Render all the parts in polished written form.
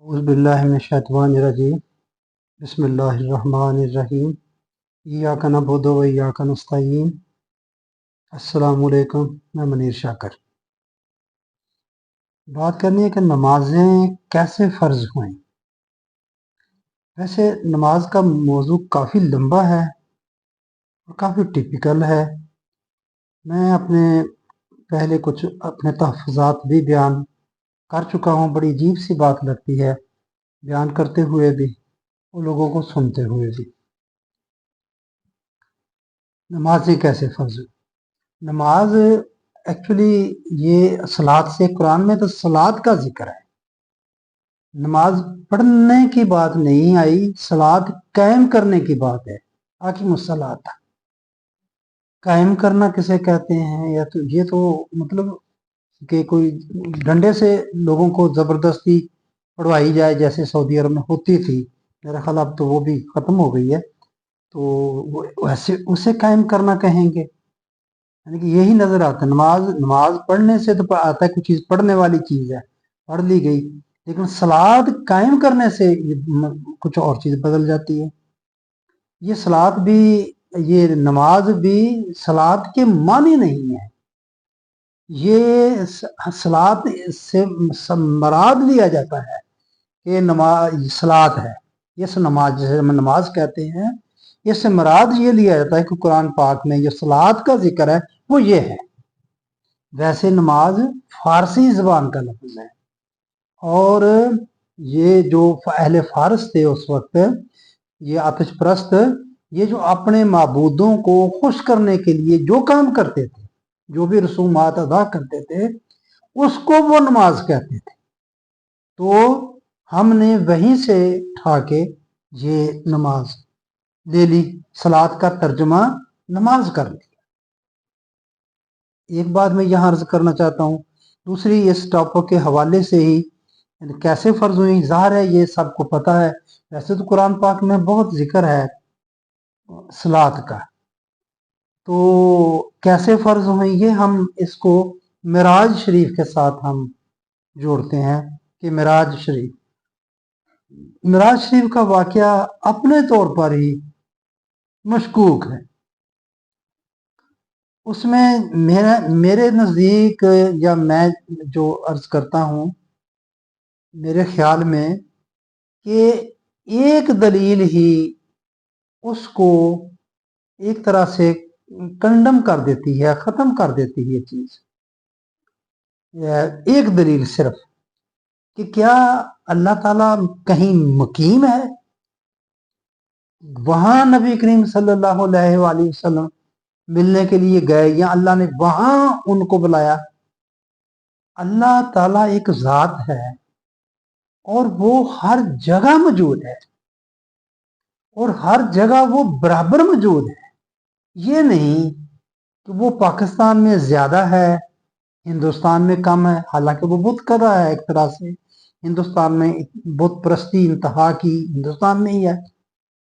अऊज़ु बिल्लाहि मिनश्शैतानिर्रजीम बिस्मिल्लाहिर्रहमानिर्रहीम इय्याका नअबुदु व इय्याका नस्तईन। अस्सलामु अलैकुम। मैं मनीर शाकर। बात करनी है कि नमाजें कैसे फ़र्ज हुई। वैसे नमाज का मौजू काफ़ी लंबा है और काफ़ी टिपिकल है। मैं अपने पहले कुछ अपने तहफ़्फ़ुज़ात भी बयान कर चुका हूँ। बड़ी अजीब सी बात लगती है बयान करते हुए भी और लोगों को सुनते हुए भी। नमाजें कैसे फ़र्ज हुई। नमाज एक्चुअली ये सलात से, कुरान में तो सलात का जिक्र है, नमाज पढ़ने की बात नहीं आई, सलात कायम करने की बात है। आकिमुस्सलात, कायम करना किसे कहते हैं? या तो ये तो मतलब कि कोई डंडे से लोगों को जबरदस्ती पढ़वाई जाए जैसे सऊदी अरब में होती थी। मेरा ख्याल अब तो वो भी खत्म हो गई है, तो वैसे उसे कायम करना कहेंगे। यानी कि यही नजर आता है। नमाज पढ़ने से तो आता है, कुछ चीज पढ़ने वाली चीज है, पढ़ ली गई, लेकिन सलात कायम करने से कुछ और चीज बदल जाती है। ये सलात भी, ये नमाज भी सलात के मानी नहीं है। ये सलात से मराद लिया जाता है कि नमाज सलात है। इस नमाज, जैसे हम नमाज कहते हैं, इससे मराद ये लिया जाता है कि कुरान पाक में जो सलात का जिक्र है वो ये है। वैसे नमाज फारसी ज़बान का लफ्ज़ है और ये जो अहले फारस थे उस वक्त, ये आतिश परस्त, ये जो अपने माबूदों को खुश करने के लिए जो काम करते थे, जो भी रसूमात अदा करते थे, उसको वो नमाज कहते थे। तो हमने वहीं से उठा के ये नमाज ले ली, सलात का तर्जुमा नमाज कर लिया। एक बात मैं यहाँ अर्ज करना चाहता हूँ। दूसरी, इस टॉपिक के हवाले से ही कैसे फ़र्ज हुई, ज़ाहिर है ये सबको पता है। वैसे तो कुरान पाक में बहुत जिक्र है सलात का, तो कैसे फ़र्ज हुई ये हम इसको मिराज शरीफ के साथ हम जोड़ते हैं कि मिराज शरीफ का वाक़या अपने तौर पर ही मशकूक है। उसमें मेरे नज़दीक, या मैं जो अर्ज करता हूँ मेरे ख्याल में, कि एक दलील ही उसको एक तरह से कंडम कर देती है, ख़त्म कर देती है चीज़। एक दलील सिर्फ कि क्या अल्लाह ताला कहीं मुकीम है? वहां नबी करीम सल्लल्लाहु अलैहि वसल्लम मिलने के लिए गए या अल्लाह ने वहां उनको बुलाया? अल्लाह ताला एक ज़ात है और वो हर जगह मौजूद है और हर जगह वो बराबर मौजूद है। ये नहीं कि वो पाकिस्तान में ज़्यादा है, हिंदुस्तान में कम है। हालांकि वो बुत कर रहा है एक तरह से, हिंदुस्तान में बुत परस्ती इंतहा की हिंदुस्तान में ही है,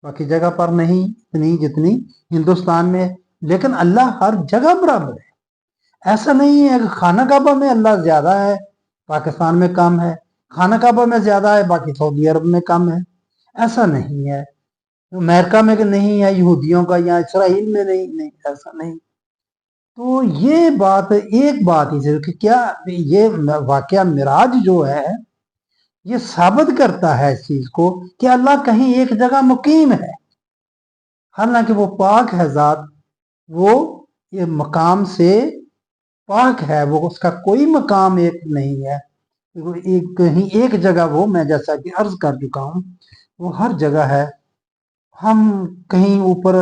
बाकी जगह पर नहीं इतनी जितनी हिंदुस्तान में। लेकिन अल्लाह हर जगह बराबर है। ऐसा नहीं है कि खाना काबा में अल्लाह ज्यादा है, पाकिस्तान में कम है, खाना काबा में ज्यादा है, बाकी सऊदी अरब में कम है। ऐसा नहीं है। अमेरिका में नहीं है यहूदियों का, या इसराइल में नहीं, ऐसा नहीं। तो ये बात, एक बात ही सिर्फ कि क्या ये वाकया मिराज जो है ये साबित करता है इस चीज को कि अल्लाह कहीं एक जगह मुकीम है। हालांकि वो पाक है ज़ात, वो ये मकाम से पाक है, वो उसका कोई मकाम एक नहीं है। कहीं एक जगह वो, मैं जैसा कि अर्ज कर चुका हूँ, वो हर जगह है। हम कहीं ऊपर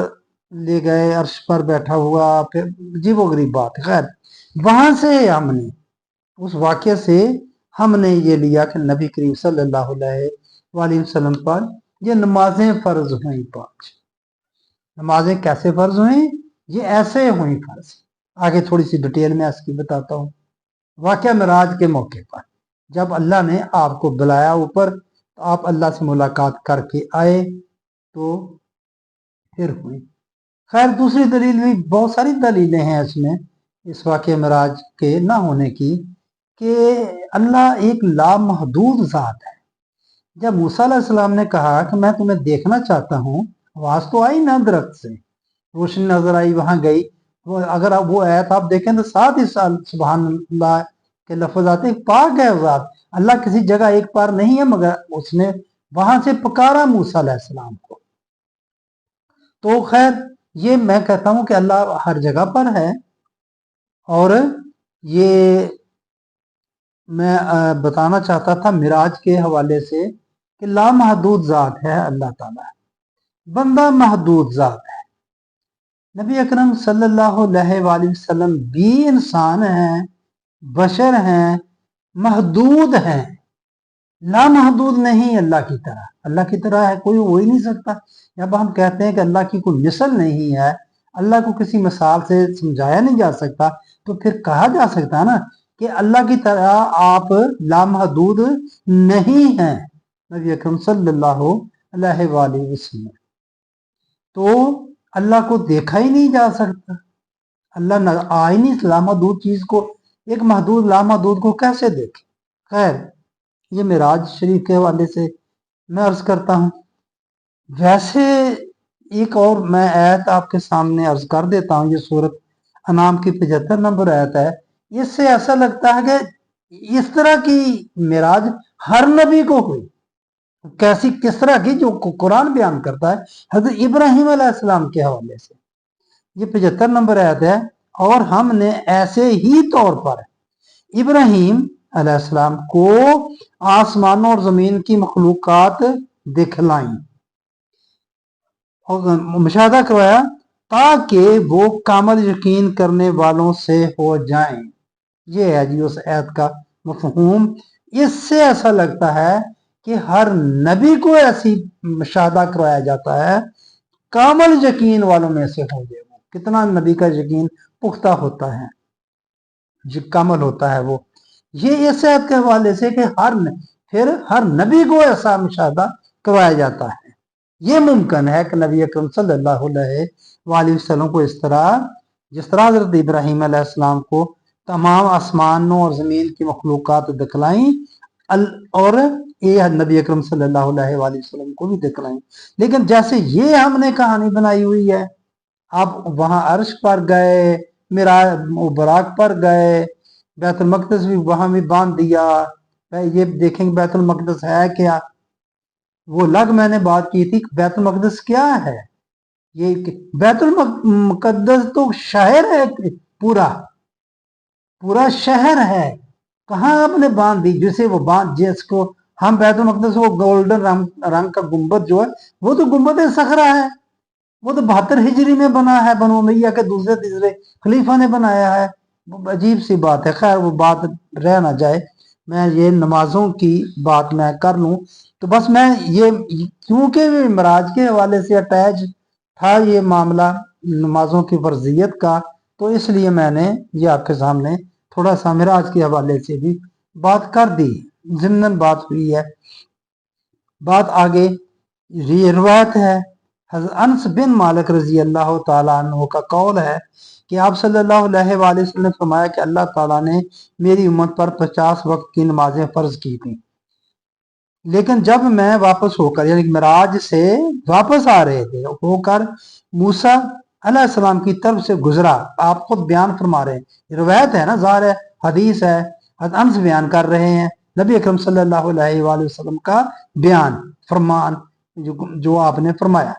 ले गए, अर्श पर बैठा हुआ, फिर अजीबो गरीब बात। खैर, वहां से हमने, उस वाक्य से हमने ये लिया कि नबी करीम सल्लल्लाहु अलैहि वसल्लम पर ये नमाजें फ़र्ज हुई 5। नमाजें कैसे फ़र्ज हुई? ये ऐसे हुई फ़र्ज। आगे थोड़ी सी डिटेल में इसकी बताता हूँ। वाक़या मिराज के मौके पर जब अल्लाह ने आपको बुलाया ऊपर, तो आप अल्लाह से मुलाकात करके आए, तो फिर हुई। खैर, दूसरी दलील भी, बहुत सारी दलीलें हैं इसमें, इस वाक़या मिराज के ना होने की, कि अल्लाह एक लामहदूद ज़ात है। जब मूसा अलैहिस्सलाम ने कहा कि मैं तुम्हें देखना चाहता हूँ, आवाज तो आई ना दरख्त से, रोशनी नजर आई, वहां गई। वो अगर आप वो आयत आप देखें तो साथ ही साथ सुभान अल्लाह के लफ्ज आते हैं। पाक है ज़ात, अल्लाह किसी जगह एक पार नहीं है, मगर उसने वहां से पुकारा मूसा अलैहिस्सलाम को। तो खैर ये मैं कहता हूं कि अल्लाह हर जगह पर है। और ये मैं बताना चाहता था मिराज के हवाले से कि लामहदूद ज़ात है अल्लाह ताला, बंदा महदूद ज़ात है। नबी अकरम सल्लल्लाहु अलैहि वसल्लम भी इंसान हैं, बशर हैं, महदूद हैं, लामहदूद नहीं। अल्लाह की तरह, अल्लाह की तरह है कोई हो ही नहीं सकता। जब हम कहते हैं कि अल्लाह की कोई मिसल नहीं है, अल्लाह को किसी मिसाल से समझाया नहीं जा सकता, तो फिर कहा जा सकता है ना कि अल्लाह की तरह आप लामहदूद नहीं हैं, नबी अकरम सल्लल्लाहु अलैहि वसल्लम। तो अल्लाह को देखा ही नहीं जा सकता, अल्लाह आ ही नहीं, लामहदूद चीज को, एक महदूद लामहदूद को कैसे देखे। खैर ये मिराज शरीफ के हवाले से मैं अर्ज करता हूँ। वैसे एक और मैं आयत आपके सामने अर्ज कर देता हूँ, ये सूरत अनाम की 75 नंबर आयत है। इससे ऐसा लगता है कि इस तरह की मिराज हर नबी को हुई। कैसी, किस तरह की, जो कुरान बयान करता है हजरत इब्राहिम अलैहिस्सलाम के हवाले से। ये 75 नंबर आयत है। और हमने ऐसे ही तौर पर इब्राहिम अलैहिस्सलाम को आसमानों और जमीन की मखलूकात दिखलाई और मुशाहदा करवाया, ताकि वो कामल यकीन करने वालों से हो जाएं। ये है जी उस आयत का मफहूम। इससे ऐसा लगता है कि हर नबी को ऐसी मुशाहदा करवाया जाता है, कामल यकीन वालों में से हो जाए। वो कितना नबी का यकीन पुख्ता होता है, जो कामल होता है वो। ये इस आयत के हवाले से कि फिर हर नबी को ऐसा मुशाहदा करवाया जाता है। ये मुमकिन है कि नबी अकरम सल्लल्लाहु अलैहि वसल्लम को इस तरह, जिस तरह हजरत इब्राहिम अलैहिस्सलाम को तमाम आसमानों और जमीन की मखलूकात दिखलाई, और ये नबी अकरम सल्लल्लाहु अलैहि वसल्लम को भी दिखलाई। लेकिन जैसे ये हमने कहानी बनाई हुई है, आप वहां अर्श पर गए, मेरा बराक पर गए, बैतुल मक़दिस भी वहां भी बांध दिया, ये देखेंगे बैतुल मक़दिस है क्या। वो लग मैंने बात की थी, बैतुल मक़दिस क्या है। ये बैतुल मुक़द्दस तो शहर है, पूरा पूरा शहर है। कहाँ आपने बांध दी, जिसे वो बांध, जिसको हम बैतुल मक़दिस, वो गोल्डन रंग का गुंबद जो है, वो तो गुंबद सखरा है। वो तो 72 हिजरी में बना है, बनु उमैया के दूसरे तीसरे खलीफा ने बनाया है। अजीब सी बात है। खैर वो बात रह ना जाए, मैं ये नमाजों की बात मैं कर लूं। तो बस मैं ये, क्योंकि मिराज के हवाले से अटैच था ये मामला नमाजों की फर्जियत का, तो इसलिए मैंने ये आपके सामने थोड़ा सा मिराज के हवाले से भी बात कर दी, ज़िम्नन बात हुई है। बात आगे रिवायत है, अनस बिन मालिक रजी अल्लाह ताला अन्हु का कौल है कि आप सल्लल्लाहु अलैहि वसल्लम ने फरमाया कि अल्लाह ताला ने मेरी उम्मत पर 50 वक्त की नमाजें फर्ज की थी, लेकिन जब मैं वापस होकर, यानी मिराज से वापस आ रहे थे होकर, मूसा अलैहिस्सलाम की तरफ से गुजरा। आप खुद बयान फरमा रहे हैं, रिवायत है ना, ज़ाहिर है हदीस है, अनस बयान कर रहे हैं नबी अकरम सल्लल्लाहु अलैहि वसल्लम का बयान, फरमान जो आपने फरमाया।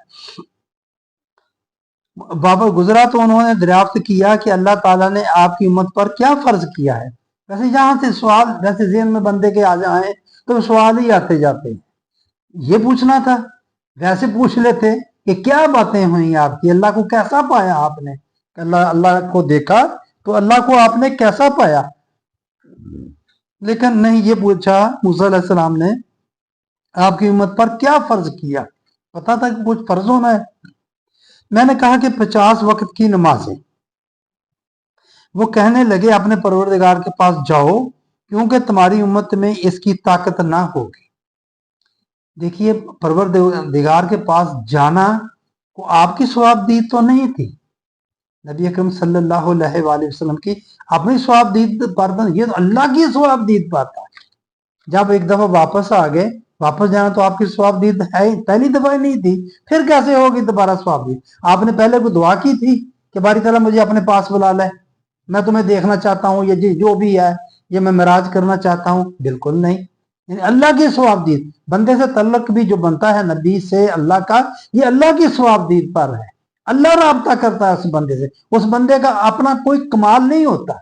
बाबा गुजरा तो उन्होंने दरियाफ्त किया कि अल्लाह ताला ने आपकी उम्मत पर क्या फर्ज किया है। वैसे यहाँ से सवाल, वैसे ज़हन में बंदे के आ जाए तो सवाल ही आते जाते हैं। ये पूछना था, वैसे पूछ लेते कि क्या बातें हुई आपकी, अल्लाह को कैसा पाया आपने, अल्लाह को देखा तो अल्लाह को आपने कैसा पाया। लेकिन नहीं, ये पूछा मूसा अलैहिस्सलाम ने आपकी उम्मत पर क्या फर्ज किया, पता था कि कुछ फर्ज होना है। मैंने कहा कि 50 वक्त की नमाजें। वो कहने लगे अपने परवरदिगार के पास जाओ, क्योंकि तुम्हारी उम्मत में इसकी ताकत ना होगी। देखिए, परवरदिगार के पास जाना को आपकी सवाबदीद तो नहीं थी, नबी अकरम सल्लल्लाहु अलैहि वसल्लम की अपनी सवाबदीद पर, ये तो अल्लाह की सवाबदीद पर था। जब एक दफा वापस आ गए वापस जाना तो आपकी सवाबदीद है, पहली दफा ही नहीं थी, फिर कैसे होगी दोबारा सवाबदीद? आपने पहले कोई दुआ की थी कि बारी ताला मुझे अपने पास बुला ले, मैं तुम्हें देखना चाहता हूँ, ये जो भी है ये मैं मिराज करना चाहता हूँ? बिल्कुल नहीं। यानी अल्लाह की सवाबदीद, बंदे से तल्लक भी जो बनता है नबी से अल्लाह का, ये अल्लाह की सवाबदीद पर है। अल्लाह राब्ता करता है उस बंदे से, उस बंदे का अपना कोई कमाल नहीं होता,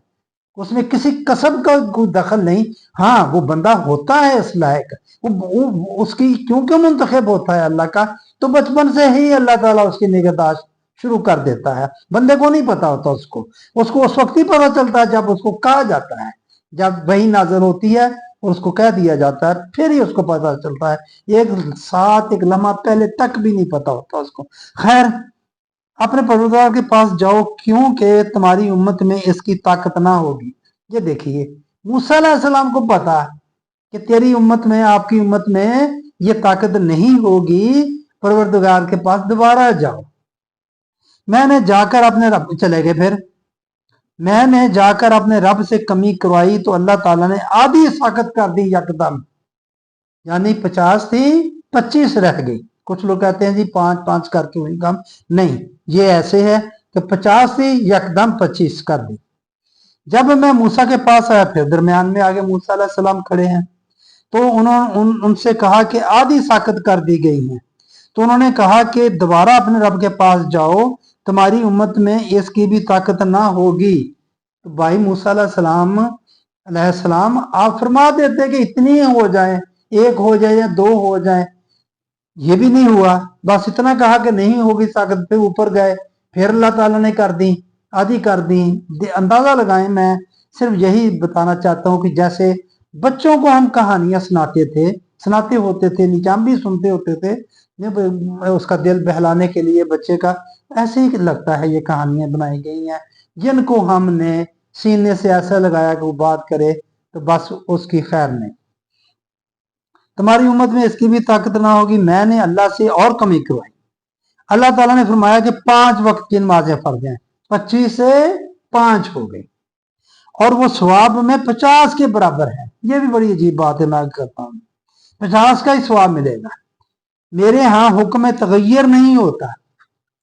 उसमें किसी कसब का कोई दखल नहीं। हाँ, वो बंदा होता है इस लायक, उसकी क्योंकि मुंतखब होता है अल्लाह का, तो बचपन से ही अल्लाह ताला उसकी निगहदाश्त शुरू कर देता है। बंदे को नहीं पता होता, उसको उस वक्त ही पता चलता है जब उसको कहा जाता है, जब वही नाज़िल होती है और उसको कह दिया जाता है, फिर ही उसको पता चलता है। एक साथ एक लम्हा पहले तक भी नहीं पता होता उसको। खैर, अपने परवरदिगार के पास जाओ, क्योंकि तुम्हारी उम्मत में इसकी ताकत ना होगी। ये देखिए, मूसा अलैहिस्सलाम को पता है कि तेरी उम्मत में, आपकी उम्मत में ये ताकत नहीं होगी, परवरदिगार के पास दोबारा जाओ। मैंने जाकर अपने रब चले गए, फिर मैंने जाकर अपने रब से कमी करवाई तो अल्लाह ताला ने आधी साकत कर दी यकदम, यानी 50 थी 25 रह गई। कुछ लोग कहते हैं जी 5-5 करके हुई कम, नहीं, ये ऐसे है कि 50 थी यकदम 25 कर दी। जब मैं मूसा के पास आया, फिर दरमियान में आगे मूसा अलैहिस्सलाम खड़े हैं, तो उनसे कहा कि आधी साकत कर दी गई है। तो उन्होंने कहा कि दोबारा अपने रब के पास जाओ, तुम्हारी उम्मत में इसकी भी ताकत ना होगी। तो भाई मूसा अलैहिस्सलाम आप फरमा देते कि इतनी हो जाए, एक हो जाए या दो हो जाए, ये भी नहीं हुआ। बस इतना कहा कि नहीं होगी ताकत, पे ऊपर गए, फिर अल्लाह ताला ने कर दी, आधी कर दी। अंदाजा लगाएं, मैं सिर्फ यही बताना चाहता हूं कि जैसे बच्चों को हम कहानियां सुनाते होते थे, निजाम भी सुनते होते थे, उसका दिल बहलाने के लिए बच्चे का, ऐसे ही लगता है ये कहानियां बनाई गई हैं, जिनको हमने सीने से ऐसा लगाया कि वो बात करे तो बस उसकी खैर नहीं। तुम्हारी उम्मत में इसकी भी ताकत ना होगी। मैंने अल्लाह से और कमी करवाई। अल्लाह ताला ने फरमाया कि 5 वक्त की नमाजें फर्ज हैं, 25 से 5 हो गई, और वो सवाब में 50 के बराबर है। ये भी बड़ी अजीब बात है, मैं करता हूँ 50 का ही सवाब मिलेगा। मेरे यहाँ हुक्म तगैयर नहीं होता,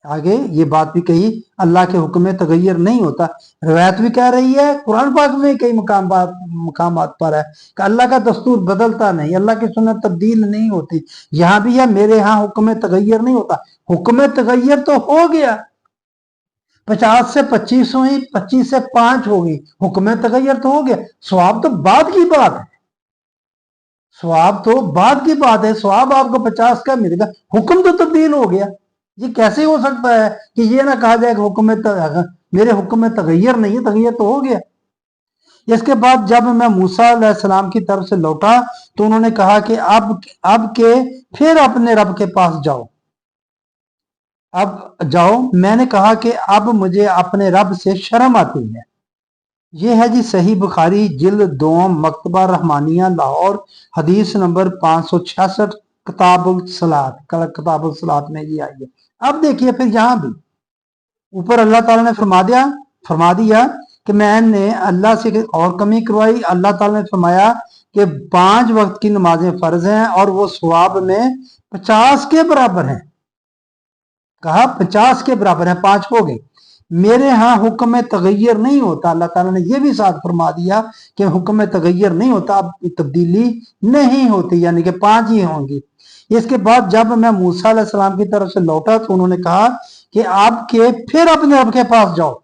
आगे ये बात भी कही, अल्लाह के हुक्म में तगैयर नहीं होता। रिवायत भी कह रही है, कुरान पाक में कई मकामात पर है कि अल्लाह का दस्तूर बदलता नहीं, अल्लाह की सुन्नत तब्दील नहीं होती। यहां भी है, मेरे यहाँ हुक्म तगैयर नहीं होता। हुक्म तगैयर तो हो गया, 50 से 25 हुई, 25 से 5 हो गई, हुक्म तगैयर तो हो गया। सवाब तो बाद की बात है, सवाब तो बाद की बात है। सवाब आपको 50 का मिलेगा, हुक्म तो तब्दील हो गया। ये कैसे हो सकता है कि ये ना कहा जाए कि हुक्म मेरे हुक्म में तगैयर नहीं है, तगैयर तो हो गया। इसके बाद जब मैं मूसा अलैहिस्सलाम की तरफ से लौटा तो उन्होंने कहा कि अब के फिर अपने रब के पास जाओ, अब जाओ। मैंने कहा कि अब मुझे अपने रब से शर्म आती है। ये है जी सही बुखारी जिल्द 2 मकतबा रहमानिया लाहौर, हदीस नंबर 566, किताबुल सलात में ये आई है। अब देखिए, फिर यहां भी ऊपर अल्लाह ताला ने फरमा दिया कि मैंने अल्लाह से और कमी करवाई। अल्लाह ताला ने फरमाया कि 5 वक्त की नमाजें फर्ज हैं और वो सवाब में 50 के बराबर हैं। कहा 50 के बराबर है, 5 हो गए। मेरे यहाँ हुक्म में तगैयर नहीं होता, अल्लाह ताला ने यह भी साथ फरमा दिया कि हुक्म में तगैयर नहीं होता, अब तब्दीली नहीं होती, यानी कि 5 ही होंगी। इसके बाद जब मैं मूसा अलैहिस्सलाम की तरफ से लौटा तो उन्होंने कहा कि आपके फिर अपने रब के पास जाओ।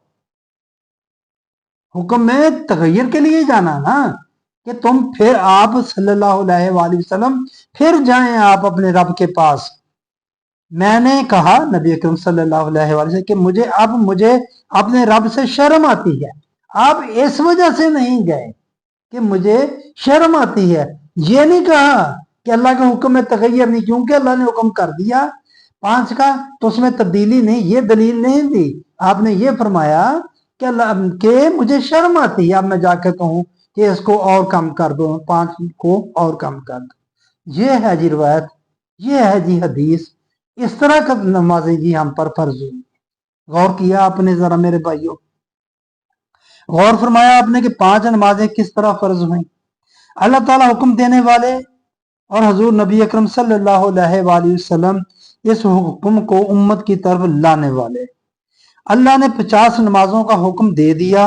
हुक्म में तगैयर के लिए जाना ना, कि तुम फिर आप सल्लल्लाहु अलैहि वसल्लम फिर जाएं आप अपने रब के पास। मैंने कहा नबी अकरम सल्लल्लाहु अलैहि वसल्लम कि मुझे अपने रब से शर्म आती है। आप इस वजह से नहीं गए कि मुझे शर्म आती है, ये नहीं कहा कि अल्लाह के हुक्म में तगैयर नहीं, क्योंकि अल्लाह ने हुक्म कर दिया 5 का तो उसमें तब्दीली नहीं, ये दलील नहीं दी। आपने ये फरमाया कि अल्लाह के मुझे शर्म आती है, अब मैं जाकर कहूं कि इसको और कम कर दो, 5 को और कम कर दो। ये है जी रिवायत, ये है जी हदीस। इस तरह का नमाजें जी हम पर फर्ज हुई। गौर किया आपने जरा मेरे भाइयों, गौर फरमाया आपने कि 5 नमाजें किस तरह फर्ज हुई। अल्लाह ताला हुक्म देने वाले اور حضور नबी अकरम सल्लल्लाहु अलैहि वसल्लम इस हुक्म को उम्मत की तरफ लाने वाले। अल्लाह ने 50 नमाजों का हुक्म दे दिया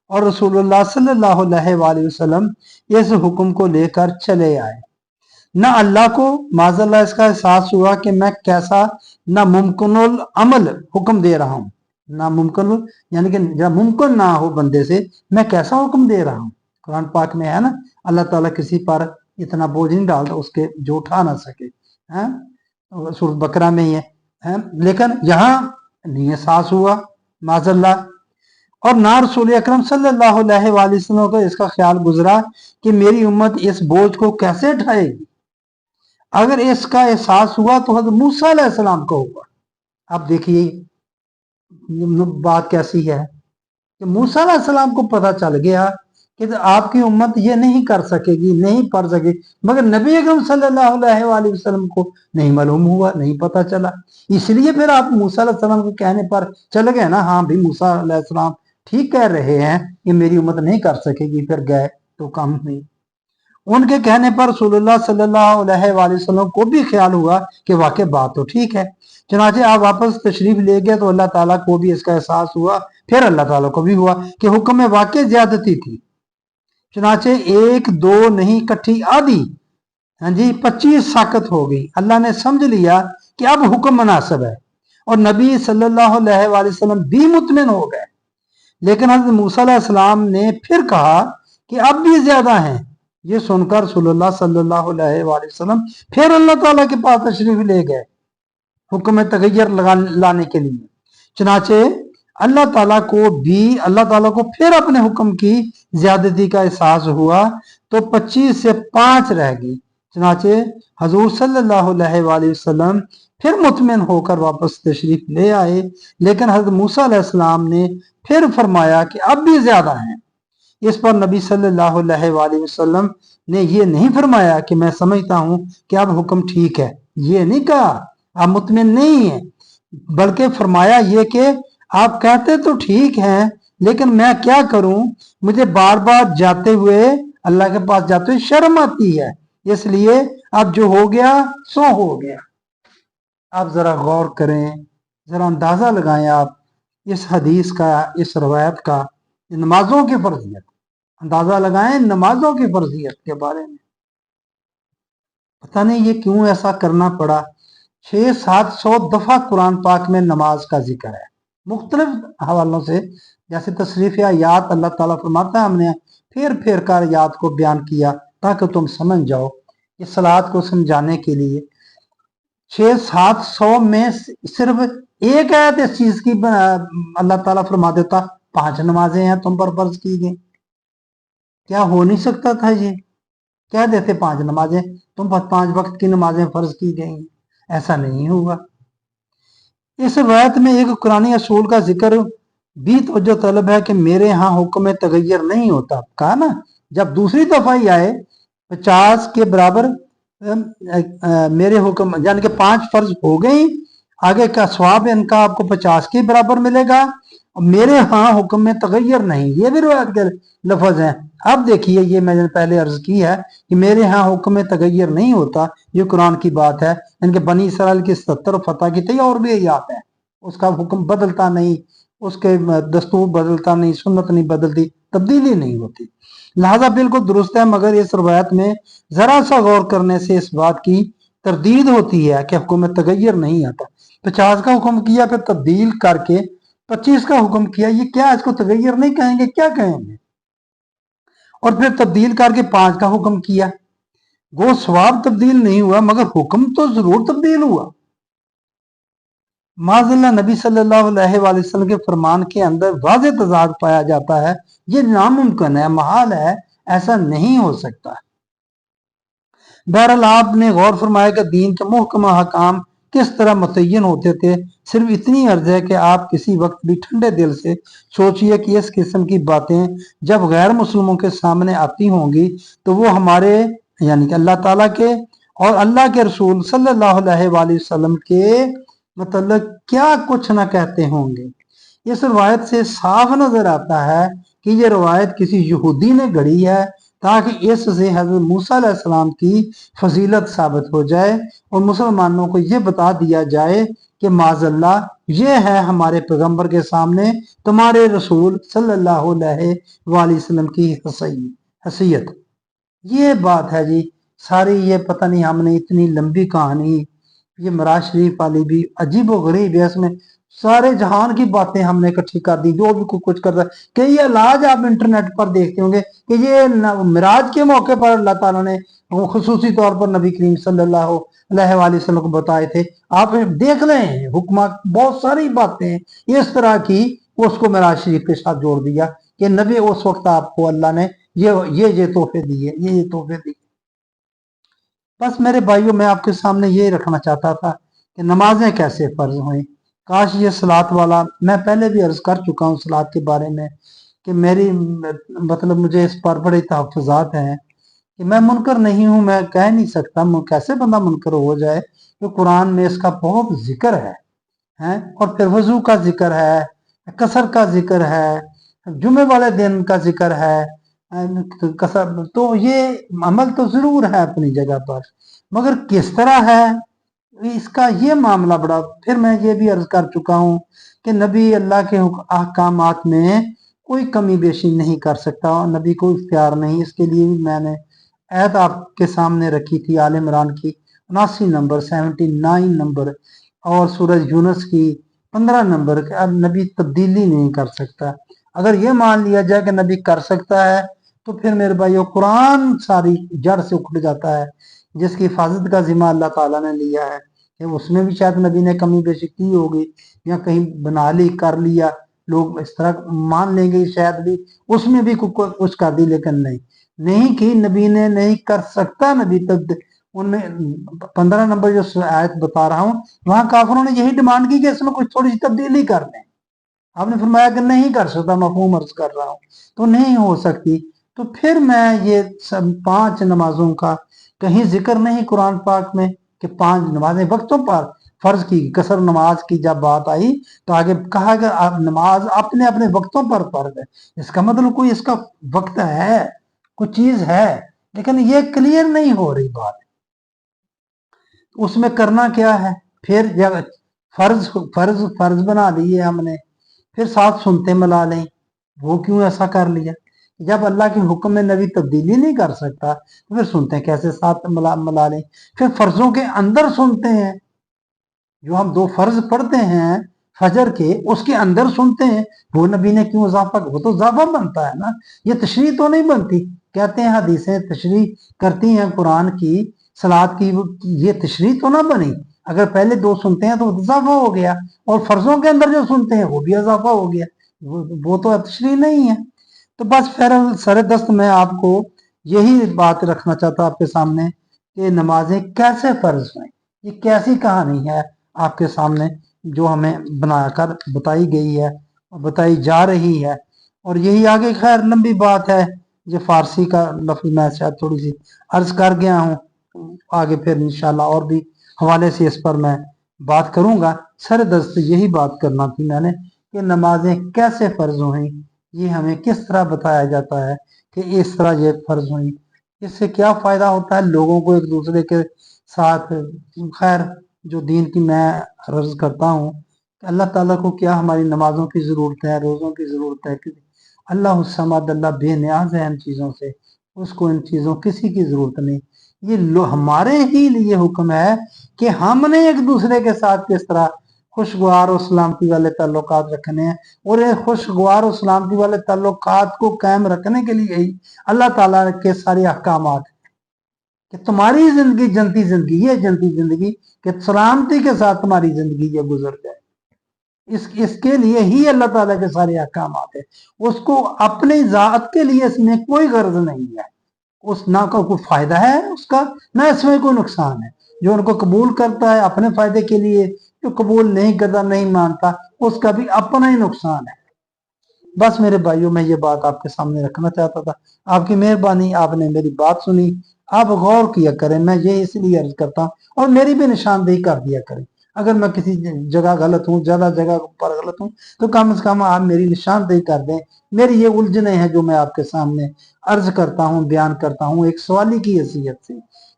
और रसूलुल्लाह सल्लल्लाहु अलैहि वसल्लम इस हुक्म को लेकर चले आए। ना अल्लाह को माज़अल्लाह इसका एहसास हुआ कि मैं कैसा नामुमकिनुल अमल हुक्म दे रहा हूँ। नामुमकिन यानी कि जब मुमकिन ना हो बंदे से, मैं कैसा हुक्म दे रहा हूँ। कुरान पाक में है ना, अल्लाह ताला किसी पर इतना बोझ नहीं डालता उसके जो उठा ना सके, हैं सूरत बकरा में ही है। लेकिन यहाँ नहीं एहसास हुआ माज़अल्लाह, और ना रसूल अकरम सल्लल्लाहु अलैहि वसल्लम को इसका ख्याल गुजरा कि मेरी उम्मत इस बोझ को कैसे उठाएगी। अगर इसका एहसास हुआ तो हज़रत मूसा अलैहिस्सलाम को हुआ। अब देखिए बात कैसी है कि मूसा अलैहिस्सलाम को पता चल गया कि तो आपकी उम्मत ये नहीं कर सकेगी, नहीं पढ़ सकेगी, मगर नबी अकरम सल्लल्लाहु अलैहि वसल्लम को नहीं मालूम हुआ, नहीं पता चला। इसलिए फिर आप मूसा अलैहिस्सलाम के कहने पर चले गए ना, हाँ भी मूसा अलैहिस्सलाम ठीक कह रहे हैं, ये मेरी उम्मत नहीं कर सकेगी। फिर गए तो काम नहीं। उनके कहने पर रसूलुल्लाह सल्लल्लाहु अलैहि वसल्लम को भी ख्याल हुआ कि वाकई बात तो ठीक है। चुनाचे आप वापस तशरीफ ले गए तो अल्लाह ताला को भी इसका एहसास हुआ, फिर अल्लाह ताला को भी हुआ कि हुक्म में वाकई ज्यादती थी। चुनाचे एक दो नहीं, इकट्ठी आधी, हाँ जी 25 साकत हो गई। अल्लाह ने समझ लिया कि अब हुक्म मुनासिब है और नबी सल्लल्लाहु अलैहि वसल्लम भी मुतमिन हो गए। लेकिन हज़रत मूसा अलैहिस्सलाम ने फिर कहा कि अब भी ज्यादा हैं। ये सुनकर रसूलुल्लाह सल्लल्लाहु अलैहि वसल्लम फिर अल्लाह ताला के पास तशरीफ ले गए हुक्म में तगय्युर लाने के लिए। चुनाचे अल्लाह ताला को फिर अपने हुक्म की ज्यादती का एहसास हुआ तो 25 से 5 रह गई। चुनाचे हजूर सल्लल्लाहु अलैहि वसल्लम फिर मुतमिन होकर वापस तशरीफ ले आए। लेकिन हज़रत मूसा अलैहिस्सलाम ने फिर फरमाया कि अब भी ज्यादा हैं। इस पर नबी सल्लल्लाहु अलैहि वसल्लम ने ये नहीं फरमाया कि मैं समझता हूं कि अब हुक्म ठीक है, ये नहीं कहा आप मुतमिन नहीं है, बल्कि फरमाया ये कि आप कहते तो ठीक हैं, लेकिन मैं क्या करूं, मुझे बार बार जाते हुए अल्लाह के पास जाते हुए शर्म आती है, इसलिए अब जो हो गया सो हो गया। आप जरा गौर करें, जरा अंदाजा लगाएं आप इस हदीस का, इस रवायत का, नमाजों की फर्जियत अंदाजा लगाएं, नमाजों की फर्जियत के बारे में। पता नहीं ये क्यों ऐसा करना पड़ा। 600-700 दफा कुरान पाक में नमाज का जिक्र है मुख्तलिफ हवालों से। जैसे तशरीफ आयात अल्लाह ताला फरमाता है हमने फिर फिर कर आयात को बयान किया ताकि तुम समझ जाओ। इस सलात को समझाने के लिए 600-700 में सिर्फ एक आयत इस चीज की अल्लाह ताला फरमा देता 5 नमाजें हैं तुम पर फर्ज की गई। क्या हो नहीं सकता था ये, कह देते 5 नमाजें तुम पर 5 वक्त की नमाजें फर्ज की गई, ऐसा नहीं हुआ। इस रवायत में एक कुरानी असूल का जिक्र भी तवज्जो तलब है कि मेरे यहाँ हुक्म में तगय्युर नहीं होता। कहा ना, जब दूसरी दफा ही आए 50 के बराबर मेरे हुक्म यानी कि 5 फर्ज हो गई, आगे का सवाब इनका आपको 50 के बराबर मिलेगा, मेरे यहाँ हुक्म में तगय्युर नहीं, ये भी रवायत के लफ्ज हैं। अब देखिए ये मैंने पहले अर्ज की है कि मेरे यहाँ हुक्म में तगय्युर नहीं होता, ये कुरान की बात है। इनके बनी इसराइल की 77 फतह की थी और भी आयत है, उसका हुक्म बदलता नहीं, उसके दस्तूर बदलता नहीं, सुन्नत नहीं बदलती, तब्दीली नहीं होती, लिहाजा बिल्कुल दुरुस्त है। मगर इस रवायत में जरा सा गौर करने से इस बात की तरदीद होती है कि हुक्म में तगय्युर नहीं आता। 50 का हुक्म किया फिर तब्दील करके 25 का हुक्म किया, ये क्या इसको तगय्युर नहीं कहेंगे, क्या कहेंगे। और फिर तब्दील करके 5 का हुक्म किया, गो सवाब तब्दील नहीं हुआ मगर हुक्म तो जरूर तब्दील हुआ। माज़अल्लाह नबी सल्लल्लाहु अलैहि वसल्लम के फरमान के अंदर वाज़ेह तज़ाद पाया जाता है, ये नामुमकिन है, महाल है, ऐसा नहीं हो सकता। बहरहाल आपने गौर फरमाया कि दीन के मुहकम हकाम किस तरह मुतय्यन होते थे। सिर्फ इतनी अर्ज है कि आप किसी वक्त भी ठंडे दिल से सोचिए कि इस किस्म की बातें जब गैर मुस्लिमों के सामने आती होंगी तो वो हमारे यानी कि अल्लाह ताला के और अल्लाह के रसूल सल्लल्लाहु अलैहि वसल्लम के मतलब क्या कुछ ना कहते होंगे। इस रवायत से साफ नजर आता है कि ये रवायत किसी यहूदी ने गढ़ी है ताकि इससे हजरत मूसा अलैहिस्सलाम की फजीलत साबित हो जाए और मुसलमानों को ये बता दिया जाए कि माज़अल्लाह ये है हमारे पैगंबर के सामने तुम्हारे रसूल सल्लल्लाहु अलैहि वसल्लम की हैसियत। ये बात है जी सारी। ये पता नहीं हमने इतनी लंबी कहानी, ये मराज शरीफ वाली भी अजीब व गरीब है, इसमें सारे जहान की बातें हमने इकट्ठी कर दी, जो भी कुछ करता है। कई इलाज आप इंटरनेट पर देखते होंगे कि ये मिराज के मौके पर अल्लाह ताला ने खुसूसी तौर पर नबी करीम सल्लल्लाहु अलैहि वसल्लम को बताए थे। आप देख रहे हैं हुक्मा बहुत सारी बातें इस तरह की, उसको मिराज शरीफ के साथ जोड़ दिया कि नबी उस वक्त आपको अल्लाह ने ये तोहफे दिए, ये तोहफे दिए। बस मेरे भाइयों, मैं आपके सामने ये रखना चाहता था कि नमाजें कैसे फर्ज हुई। काश ये सलात वाला, मैं पहले भी अर्ज कर चुका हूँ सलात के बारे में कि मेरी मतलब मुझे इस पर बड़े तहफ़्फ़ुज़ात हैं कि मैं मुनकर नहीं हूँ। मैं कह नहीं सकता कैसे बंदा मुनकर हो जाए, तो कुरान में इसका बहुत जिक्र है और फिर वजू का जिक्र है, कसर का जिक्र है, जुमे वाले दिन का जिक्र है, कसर। तो ये अमल तो जरूर है अपनी जगह पर, मगर किस तरह है इसका ये मामला बड़ा। फिर मैं ये भी अर्ज कर चुका हूँ कि नबी अल्लाह के अहकामात में कोई कमी बेशी नहीं कर सकता, नबी को इख्तियार नहीं। इसके लिए भी मैंने आयत आपके सामने रखी थी, आल इमरान की 79 नंबर, 79 नंबर, और सूरज यूनुस की 15 नंबर। नबी तब्दीली नहीं कर सकता। अगर ये मान लिया जाए कि नबी कर सकता है, तो फिर मेरे भाइयों कुरान सारी जड़ से उखड़ जाता है, जिसकी हिफाजत का जिम्मा अल्लाह ताला ने लिया है। कि उसमें भी शायद नबी ने कमी बेशी की होगी, या कहीं बना ली, कर लिया, लोग इस तरह मान लेंगे शायद भी उसमें भी कुछ कर दी, लेकिन नहीं की नबी ने, नहीं कर सकता नबी। तब उनमें 15 नंबर जो आयत बता रहा हूँ, वहां काफिरों ने यही डिमांड की कि इसमें कुछ थोड़ी सी तब्दीली कर दें। आपने फरमाया कि नहीं कर सकता, मफहूम अर्ज कर रहा हूँ, तो नहीं हो सकती। तो फिर मैं ये सब 5 नमाजों का कहीं जिक्र नहीं कुरान पाक में कि 5 नमाजें वक्तों पर फर्ज की। कसर नमाज की जब बात आई तो आगे कहा कि नमाज अपने अपने वक्तों पर फर्ज है। इसका मतलब कोई इसका वक्त है, कोई चीज है, लेकिन ये क्लियर नहीं हो रही बात। उसमें करना क्या है? फिर जब फर्ज फर्ज फर्ज बना दिए हमने, फिर साथ सुनते मिला लें। वो क्यों ऐसा कर लिया? जब अल्लाह के हुक्म में नबी तब्दीली नहीं कर सकता, तो फिर सुनते कैसे साथ मिला लें? फिर फर्जों के अंदर सुनते हैं, जो हम 2 फर्ज पढ़ते हैं फजर के, उसके अंदर सुनते हैं। वो नबी ने क्यों इजाफा? वो तो इजाफा बनता है ना, ये तशरीह तो नहीं बनती। कहते हैं हदीसें तशरीह करती हैं कुरान की, सलात की, ये तशरीह तो ना बनी। अगर पहले 2 सुनते हैं तो इजाफा हो गया, और फर्जों के अंदर जो सुनते हैं वो भी इजाफा हो गया, वो तो तशरीह नहीं है। तो बस फिर सर दस्त मैं आपको यही बात रखना चाहता आपके सामने कि नमाजें कैसे फर्ज हैं। ये कैसी कहानी है आपके सामने जो हमें बनाकर बताई गई है और बताई जा रही है। और यही आगे खैर लंबी बात है, जो फारसी का लफ्ज मैं शायद थोड़ी सी अर्ज कर गया हूँ। आगे फिर इंशाल्लाह और भी हवाले से इस पर मैं बात करूंगा। सर दस्त यही बात करना थी मैंने कि नमाजें कैसे फर्ज हुई, ये हमें किस तरह बताया जाता है कि इस तरह ये फर्ज हुई। इससे क्या फायदा होता है लोगों को एक दूसरे के साथ। खैर जो दीन की मैं अर्ज करता हूँ, अल्लाह ताला को क्या हमारी नमाजों की ज़रूरत है, रोज़ों की ज़रूरत है? क्योंकि अल्लाह समद, अल्लाह बेनियाज है इन चीज़ों से, उसको इन चीज़ों किसी की ज़रूरत नहीं। ये हमारे ही लिए हुक्म है कि हमने एक दूसरे के साथ किस तरह खुशगवार और सलामती वाले ताल्लुकात रखने हैं। और ये खुशगवार और सलामती वाले ताल्लुकात को कायम रखने के लिए ही अल्लाह ताला के सारे अहकामात कि तुम्हारी जिंदगी जनती जिंदगी, ये जनती जिंदगी कि सलामती के साथ तुम्हारी जिंदगी ये गुजर जाए, इसके लिए ही अल्लाह ताला के सारे अहकामात है। उसको अपनी जात के लिए इसमें कोई गर्ज नहीं है, उस ना का कोई फायदा है उसका, ना इसमें कोई नुकसान है। जो उनको कबूल करता है अपने फायदे के लिए, जो कबूल नहीं करता, नहीं मानता, उसका भी अपना ही नुकसान है। बस मेरे भाइयों, मैं ये बात आपके सामने रखना चाहता था। आपकी मेहरबानी, आपने मेरी बात सुनी, आप गौर किया करें। मैं ये इसलिए अर्ज करता हूँ, और मेरी भी निशानदेही कर दिया करें। अगर मैं किसी जगह गलत हूँ, ज्यादा जगह पर गलत हूँ, तो कम से कम आप मेरी निशानदेही कर दें। मेरी ये उलझने हैं जो मैं आपके सामने अर्ज करता हूँ, बयान करता हूँ एक सवाली की हैसियत से,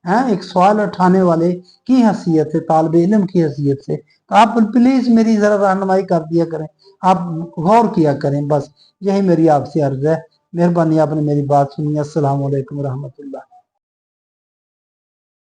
है एक सवाल उठाने वाले की हैसियत से, तालिब इल्म की हैसियत से। तो आप प्लीज मेरी जरा रहनुमाई कर दिया करें, आप गौर किया करें, बस यही मेरी आपसे अर्ज है। मेहरबानी आपने मेरी बात सुनी। अस्सलाम वालेकुम रहमतुल्लाह।